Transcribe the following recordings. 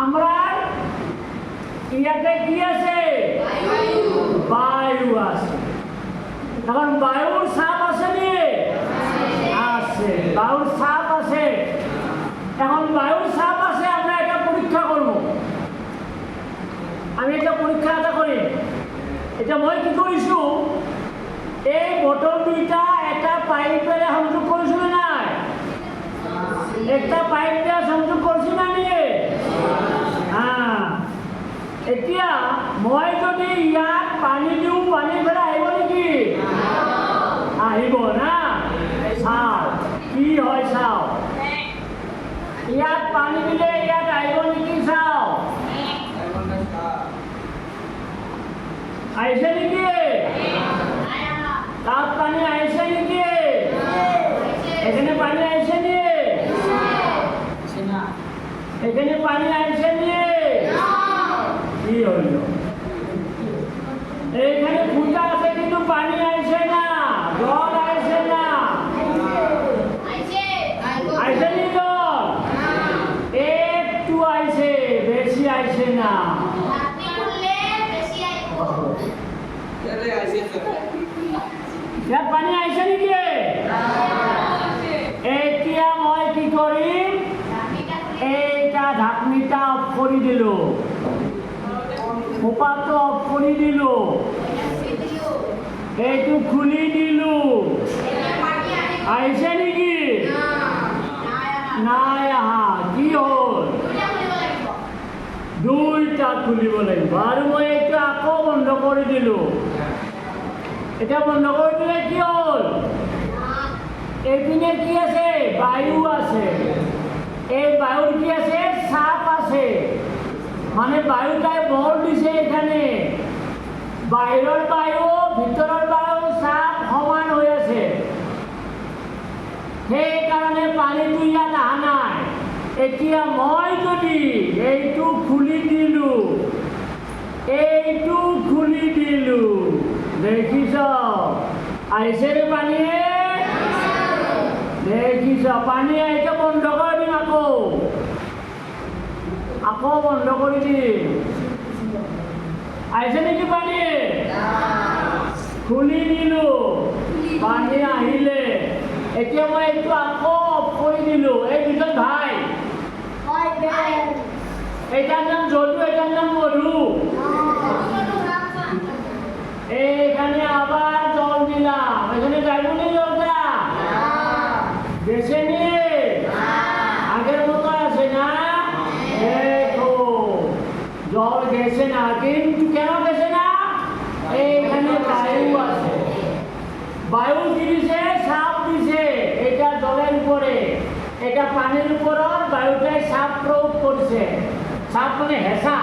আমরা ইয়াতে কি আছে? বায়ু আছে। এখন বায়ুর চাপ আছে নি? আছে। বায়ুর চাপ আছে। এখন বায়ুর চাপ আছে, আমরা এটা পরীক্ষা করব। আমি এটা পরীক্ষা এটা করি। এটা মই কি কৰিছো, এই বটল দুইটা এটা পাইপেৰে সংযোগ কৰিছো নে নাই? একটা পাইপ দিয়া সংযোগ কৰিছো না নিয়ে? এতিয়া মই যদি ইয়াত পানী দিওঁ, পানী ফেলে আহিব নেকি? আহিব না। চাও কি হয়, চাও ইয়াত পানী দিলে ইয়াত আহিব নেকি? চাও আহিছে নেকি? তাত পানী আহিছে নেকি? এখানে পানী আহিছে নি? এখানে পানী আহিছে নি? কি হইল? এইখানে ফুটা আছে কিন্তু পানি আইছে না, জল আইছে না। আইছে নি জল? একটু আইছে, বেশি আইছে না। ইয়াত পানি আইছে নেকি? এতিয়া মই কি কৰিম, এইটা ঢাকনিটা অফ কৰি দিলো, খোপাটো অফ কৰি দিলো, এইটো খুলি দিলো। আহিছে নেকি? নাই আহা। কি হ'ল? দুইটা খুলিব লাগিব। আৰু মই এইটো আকৌ বন্ধ কৰি দিলো। এটা বন্ধ কৰি দিলে কি হ'ল? এইপিনে কি আছে? বায়ু আছে। এই বায়ুর কি আছে? চাপ আছে। মানে বায়ুটাই বল দিছে এখানে। বাহিৰৰ বায়ু ভিতৰৰ বায়ু চাপ সমান হৈ আছে, সেইকাৰণে পানীটো ইয়াত অহা নাই। এতিয়া মই যদি এইটো খুলি দিলো, এইটো খুলি দিলো, দেখিছ আহিছে রে পানীয়ে? দেখিছ পানী আহিছে। বন্ধ কৰি দিম, আকৌ বন্ধ কৰি দিম। আহিছে নেকি পানী? খুলি দিলো, পানী আহিলে। এতিয়া মই এইটো আকৌ অফ কৰি দিলো। এই দুজন ভাই, এইটার নাম যদু, এটার নাম মধু। এইখানে আবার জল দিলাম। এখানে যাইব নি জলটা? গেছে নি? আগের মতো আছে না? দেখো জল গেছে না, কিন্তু কেন গেছে না? এইখানে বায়ু আছে। বায়ু কি দিছে? চাপ দিছে। এটা জলের উপরে, এটা পানির উপর বায়ুটাই চাপ প্রয়োগ করছে। চাপ মানে হেঁচা,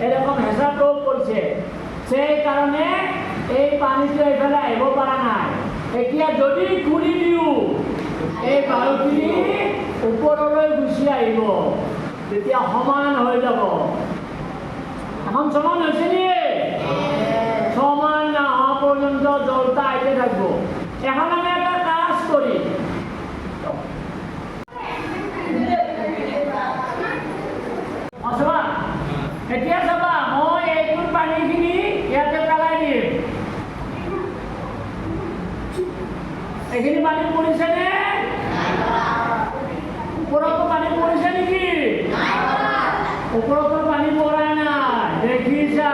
এরকম হেঁচা প্রয়োগ করছে। সেই কারণে এই পানীটো এইফালে আহিব পৰা নাই। এতিয়া যদি খুলি দিওঁ, এই বায়ুখিনি ওপৰলৈ গুচি আহিব, তেতিয়া সমান হৈ যাব। এখন সমান হৈছে নি? সমান না হওয়া পর্যন্ত জলটা আইতে থাকবো। এখন আমি একটা কাজ করি, অথবা এতিয়া চাবা, মই এইটোৰ পানীখিনি ইয়াতে পেলাই দিম। এইখিনি পানী পৰিছে নে? ওপৰতো পানী পৰিছে নেকি? ওপৰতো পানী পৰা নাই। দেখিছা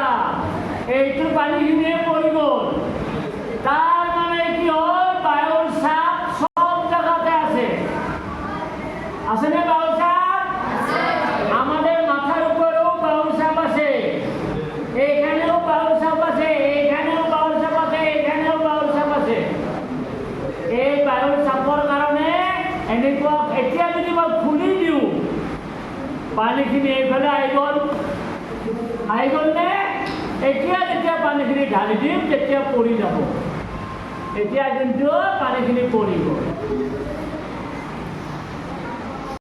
এইটোৰ পানীখিনিয়ে পৰি গ'ল। তাৰ মানে কি হ'ল? বায়ুৰ চাপ সব জায়গাতে আছে। আছেনে বায়ুর চাপ? আমাদের মাথার উপরেও বায়ুর চাপ আছে, এইখানেও বায়ুর চাপ আছে, এইখানেও বায়ুর চাপ আছে, এইখানেও বায়ুর চাপ আছে। এই বায়ুর চাপৰ কাৰণে এনেকুৱা, এতিয়া যদি মই খুলি দিওঁ, পানীখিনি এইফালে আহি গ'ল। আহি গ'ল নে? এতিয়া যেতিয়া পানীখিনি ঢালি দিম, তেতিয়া পৰি যাব। এতিয়া কিন্তু পানীখিনি পৰি গ'ল।